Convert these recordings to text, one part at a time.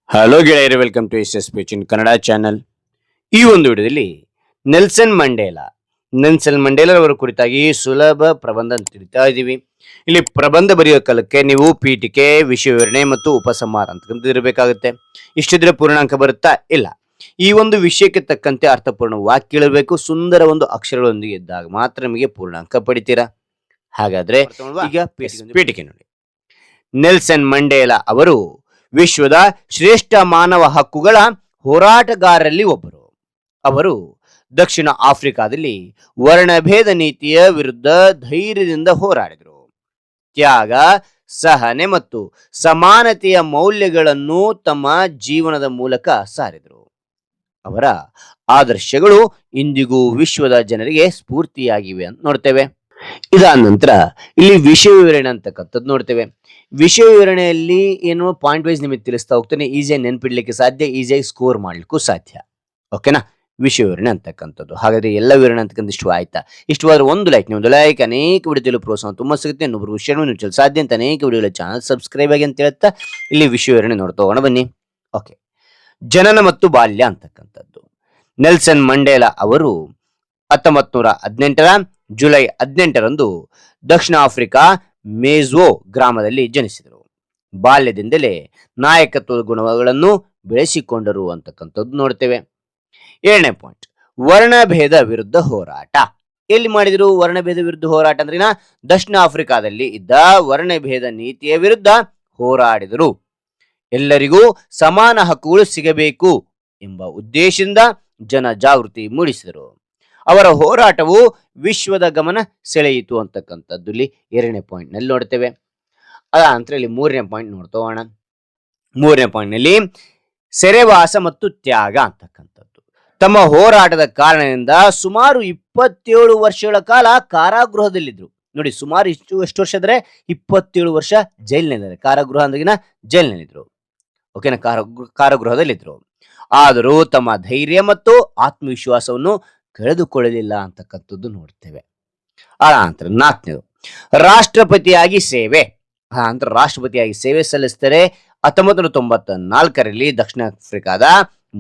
Hello ಗೆಳೆಯರೆ, welcome to S S pitch in Kannada channel. ಈ ಒಂದು ವಿಡಿಯೋದಲ್ಲಿ ನೆಲ್ಸನ್ ಮಂಡೇಲರವರ ಕುರಿತಾಗಿ ಸುಲಭ ಪ್ರಬಂಧ ಅಂತ ತಿಳಿತಾ ಇದ್ದೀವಿ. ಇಲ್ಲಿ ಪ್ರಬಂಧ ಬರೆಯೋ ಕಾಲಕ್ಕೆ ನೀವು ಪೀಠಿಕೆ, ವಿಷಯ ವಿವರಣೆ ಮತ್ತು ಉಪಸಂಹಾರ ಅಂತಕ್ಕಂಥದ್ದು ಇರಬೇಕಾಗುತ್ತೆ. ಇಷ್ಟಿದ್ರೆ ಪೂರ್ಣಾಂಕ ಬರುತ್ತಾ? ಇಲ್ಲ. ಈ ಒಂದು ವಿಷಯಕ್ಕೆ ತಕ್ಕಂತೆ ಅರ್ಥಪೂರ್ಣ ವಾಕ್ಯ ಇರಬೇಕು. ಸುಂದರ ಒಂದು ಅಕ್ಷರಗಳೊಂದಿಗೆ ಇದ್ದಾಗ ಮಾತ್ರ ನಿಮಗೆ ಪೂರ್ಣಾಂಕ ಪಡಿತೀರಾ. ಹಾಗಾದ್ರೆ ಈಗ ಪೀಠಿಕೆ ನೋಡಿ. ನೆಲ್ಸನ್ ಮಂಡೇಲ ಅವರು ವಿಶ್ವದ ಶ್ರೇಷ್ಠ ಮಾನವ ಹಕ್ಕುಗಳ ಹೋರಾಟಗಾರರಲ್ಲಿ ಒಬ್ಬರು. ಅವರು ದಕ್ಷಿಣ ಆಫ್ರಿಕಾದಲ್ಲಿ ವರ್ಣಭೇದ ನೀತಿಯ ವಿರುದ್ಧ ಧೈರ್ಯದಿಂದ ಹೋರಾಡಿದರು. ತ್ಯಾಗ, ಸಹನೆ ಮತ್ತು ಸಮಾನತೆಯ ಮೌಲ್ಯಗಳನ್ನು ತಮ್ಮ ಜೀವನದ ಮೂಲಕ ಸಾರಿದರು. ಅವರ ಆದರ್ಶಗಳು ಇಂದಿಗೂ ವಿಶ್ವದ ಜನರಿಗೆ ಸ್ಫೂರ್ತಿಯಾಗಿವೆ ಅಂತ ನೋಡ್ತೇವೆ. ಇದಾದ ನಂತರ ಇಲ್ಲಿ ವಿಷಯ ವಿವರಣೆ ಅಂತಕ್ಕಂಥದ್ದು ನೋಡ್ತೇವೆ. ವಿಷಯ ವಿವರಣೆಯಲ್ಲಿ ಏನು ಪಾಯಿಂಟ್ ವೈಸ್ ನಿಮಗೆ ತಿಳಿಸ್ತಾ ಹೋಗ್ತಾನೆ. ಈಸಿಯಾಗಿ ನೆನ್ಪಿಡ್ಲಿಕ್ಕೆ ಸಾಧ್ಯ, ಈಸಿಯಾಗಿ ಸ್ಕೋರ್ ಮಾಡ್ಲಿಕ್ಕೂ ಸಾಧ್ಯ. ಓಕೆನಾ? ವಿಷಯ ವಿವರಣೆ ಅಂತಕ್ಕಂಥದ್ದು. ಹಾಗಾದ್ರೆ ಎಲ್ಲ ವಿವರಣೆ ಅಂತಕ್ಕಂಥ ಇಷ್ಟು ಆಯ್ತಾ? ಇಷ್ಟವಾದ್ರೆ ಒಂದು ಲೈಕ್, ಅನೇಕ ವಿಡಿಯೋದಲ್ಲಿ ಪ್ರೋತ್ಸಾಹ ತುಂಬಾ ಸಿಗುತ್ತೆ. ಇನ್ನೊಬ್ರು ವಿಷಯ ನೀವು ಸಾಧ್ಯ ಅಂತ ಅನೇಕ ವಿಡಿಯೋಗಳ ಚಾನಲ್ ಸಬ್ಸ್ಕ್ರೈಬ್ ಆಗಿ ಅಂತ ಹೇಳ್ತಾ ಇಲ್ಲಿ ವಿಷಯ ವಿವರಣೆ ನೋಡ್ತಾ ಹೋಗೋಣ ಬನ್ನಿ. ಓಕೆ, ಜನನ ಮತ್ತು ಬಾಲ್ಯ ಅಂತಕ್ಕಂಥದ್ದು. ನೆಲ್ಸನ್ ಮಂಡೇಲ ಅವರು 1918ರ ಜುಲೈ 18ರಂದು ದಕ್ಷಿಣ ಆಫ್ರಿಕಾ ಮೇಜೋ ಗ್ರಾಮದಲ್ಲಿ ಜನಿಸಿದರು. ಬಾಲ್ಯದಿಂದಲೇ ನಾಯಕತ್ವದ ಗುಣಗಳನ್ನು ಬೆಳೆಸಿಕೊಂಡರು ಅಂತಕ್ಕಂಥದ್ದು ನೋಡ್ತೇವೆ. 7ನೇ ಪಾಯಿಂಟ್, ವರ್ಣಭೇದ ವಿರುದ್ಧ ಹೋರಾಟ. ಎಲ್ಲಿ ಮಾಡಿದ್ರು ವರ್ಣಭೇದ ವಿರುದ್ಧ ಹೋರಾಟ ಅಂದ್ರಿನ ದಕ್ಷಿಣ ಆಫ್ರಿಕಾದಲ್ಲಿ ಇದ್ದ ವರ್ಣಭೇದ ನೀತಿಯ ವಿರುದ್ಧ ಹೋರಾಡಿದರು. ಎಲ್ಲರಿಗೂ ಸಮಾನ ಹಕ್ಕುಗಳು ಸಿಗಬೇಕು ಎಂಬ ಉದ್ದೇಶದಿಂದ ಜನ ಜಾಗೃತಿ ಮೂಡಿಸಿದರು. ಅವರ ಹೋರಾಟವು ವಿಶ್ವದ ಗಮನ ಸೆಳೆಯಿತು ಅಂತಕ್ಕಂಥದ್ದು ಇಲ್ಲಿ 2ನೇ ಪಾಯಿಂಟ್ ನಲ್ಲಿ ನೋಡ್ತೇವೆ. ಅದ ನಂತರ ಇಲ್ಲಿ 3ನೇ ಪಾಯಿಂಟ್ ನೋಡ್ತಾ ಹೋಗೋಣ. 3ನೇ ಪಾಯಿಂಟ್ ನಲ್ಲಿ ಸೆರೆವಾಸ ಮತ್ತು ತ್ಯಾಗ ಅಂತಕ್ಕಂಥದ್ದು. ತಮ್ಮ ಹೋರಾಟದ ಕಾರಣದಿಂದ ಸುಮಾರು 27 ವರ್ಷಗಳ ಕಾಲ ಕಾರಾಗೃಹದಲ್ಲಿದ್ರು. ನೋಡಿ, ಸುಮಾರು ಎಷ್ಟು ವರ್ಷ ಅಂದ್ರೆ 27 ವರ್ಷ ಜೈಲಿನಲ್ಲಿದ್ದಾರೆ. ಕಾರಾಗೃಹ ಅಂದ್ರಿನ ಜೈಲಿನಲ್ಲಿದ್ರು. ಓಕೆನಾ? ಕಾರಾಗೃಹದಲ್ಲಿದ್ರು. ಆದರೂ ತಮ್ಮ ಧೈರ್ಯ ಮತ್ತು ಆತ್ಮವಿಶ್ವಾಸವನ್ನು ಕಳೆದುಕೊಳ್ಳಲಿಲ್ಲ ಅಂತಕ್ಕಂಥದ್ದು ನೋಡ್ತೇವೆ. ನಂತರ 4ನೇದು, ರಾಷ್ಟ್ರಪತಿಯಾಗಿ ಸೇವೆ. ರಾಷ್ಟ್ರಪತಿಯಾಗಿ ಸೇವೆ ಸಲ್ಲಿಸ್ತಾರೆ. 1994ರಲ್ಲಿ ದಕ್ಷಿಣ ಆಫ್ರಿಕಾದ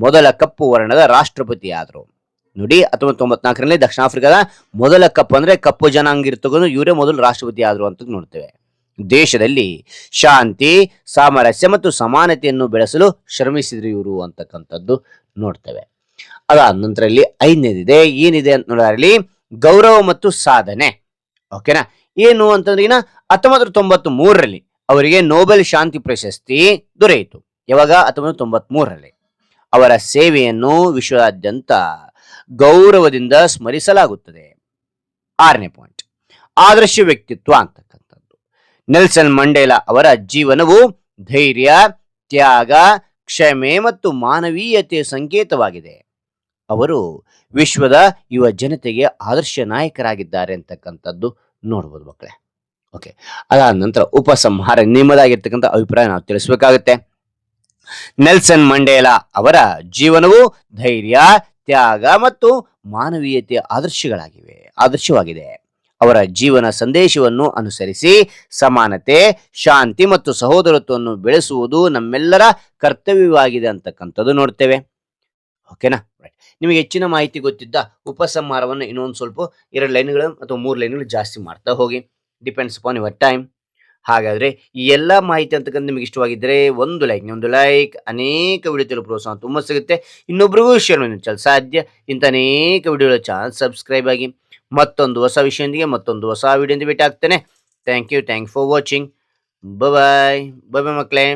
ಮೊದಲ ಕಪ್ಪು ವರ್ಣದ ರಾಷ್ಟ್ರಪತಿ ಆದರು. ನೋಡಿ, 1994ರಲ್ಲಿ ದಕ್ಷಿಣ ಆಫ್ರಿಕಾದ ಮೊದಲ ಕಪ್ಪು ಅಂದ್ರೆ ಕಪ್ಪು ಜನಾಂಗ ತಗೊಂಡು ಇವರೇ ಮೊದಲು ರಾಷ್ಟ್ರಪತಿ ಆದ್ರು ಅಂತ ನೋಡ್ತೇವೆ. ದೇಶದಲ್ಲಿ ಶಾಂತಿ, ಸಾಮರಸ್ಯ ಮತ್ತು ಸಮಾನತೆಯನ್ನು ಬೆಳೆಸಲು ಶ್ರಮಿಸಿದ್ರು ಇವರು ಅಂತಕ್ಕಂಥದ್ದು ನೋಡ್ತೇವೆ. ಅದಾದ ನಂತರ ಇಲ್ಲಿ 5ನೇದಿದೆ. ಏನಿದೆ ಅಂತ ನೋಡಿದ್ರಲ್ಲಿ ಗೌರವ ಮತ್ತು ಸಾಧನೆ. ಓಕೆನಾ? ಏನು ಅಂತಂದ್ರೆ 1993ರಲ್ಲಿ ಅವರಿಗೆ ನೊಬೆಲ್ ಶಾಂತಿ ಪ್ರಶಸ್ತಿ ದೊರೆಯಿತು. ಯಾವಾಗ? 1993ರಲ್ಲಿ. ಅವರ ಸೇವೆಯನ್ನು ವಿಶ್ವದಾದ್ಯಂತ ಗೌರವದಿಂದ ಸ್ಮರಿಸಲಾಗುತ್ತದೆ. 6ನೇ ಪಾಯಿಂಟ್, ಆದರ್ಶ ವ್ಯಕ್ತಿತ್ವ ಅಂತಕ್ಕಂಥದ್ದು. ನೆಲ್ಸನ್ ಮಂಡೇಲ ಅವರ ಜೀವನವು ಧೈರ್ಯ, ತ್ಯಾಗ, ಕ್ಷಮೆ ಮತ್ತು ಮಾನವೀಯತೆಯ ಸಂಕೇತವಾಗಿದೆ. ಅವರು ವಿಶ್ವದ ಯುವ ಜನತೆಗೆ ಆದರ್ಶ ನಾಯಕರಾಗಿದ್ದಾರೆ ಅಂತಕ್ಕಂಥದ್ದು ನೋಡ್ಬೋದು ಮಕ್ಕಳೇ. ಓಕೆ, ಅದಾದ ನಂತರ ಉಪಸಂಹಾರ, ನಿಮ್ಮದಾಗಿರ್ತಕ್ಕಂಥ ಅಭಿಪ್ರಾಯ ನಾವು ತಿಳಿಸ್ಬೇಕಾಗುತ್ತೆ. ನೆಲ್ಸನ್ ಮಂಡೇಲ ಅವರ ಜೀವನವು ಧೈರ್ಯ, ತ್ಯಾಗ ಮತ್ತು ಮಾನವೀಯತೆಯ ಆದರ್ಶವಾಗಿದೆ. ಅವರ ಜೀವನ ಸಂದೇಶವನ್ನು ಅನುಸರಿಸಿ ಸಮಾನತೆ, ಶಾಂತಿ ಮತ್ತು ಸಹೋದರತ್ವವನ್ನು ಬೆಳೆಸುವುದು ನಮ್ಮೆಲ್ಲರ ಕರ್ತವ್ಯವಾಗಿದೆ ಅಂತಕ್ಕಂಥದ್ದು ನೋಡ್ತೇವೆ. ಓಕೆನಾ? ರೈಟ್. ನಿಮಗೆ ಹೆಚ್ಚಿನ ಮಾಹಿತಿ ಗೊತ್ತಿದ್ದ ಉಪಸಂಹಾರವನ್ನು ಇನ್ನೊಂದು ಸ್ವಲ್ಪ 2 ಲೈನ್ಗಳು ಅಥವಾ 3 ಲೈನ್ಗಳು ಜಾಸ್ತಿ ಮಾಡ್ತಾ ಹೋಗಿ. Depends upon your time. ಹಾಗಾದ್ರೆ ಈ ಎಲ್ಲ ಮಾಹಿತಿ ಅಂತಕ್ಕಂಥ ನಿಮಗೆ ಇಷ್ಟವಾಗಿದ್ದರೆ ಒಂದು ಲೈಕ್, ಅನೇಕ ವಿಡಿಯೋ ಪ್ರೋತ್ಸಾಹ ತುಂಬ ಸಿಗುತ್ತೆ. ಇನ್ನೊಬ್ರಿಗೂ ಶೇರ್ ಮಾಡಿ ಸಾಧ್ಯ. ಇಂಥ ಅನೇಕ ವಿಡಿಯೋಗಳ ಚಾನಲ್ ಸಬ್ಸ್ಕ್ರೈಬ್ ಆಗಿ. ಮತ್ತೊಂದು ಹೊಸ ವಿಷಯದೊಂದಿಗೆ ಮತ್ತೊಂದು ಹೊಸ ವಿಡಿಯೋದಿಂದ ಭೇಟಿ ಆಗ್ತೇನೆ. Thank you for watching. Bye ಮಕ್ಕಳೇ.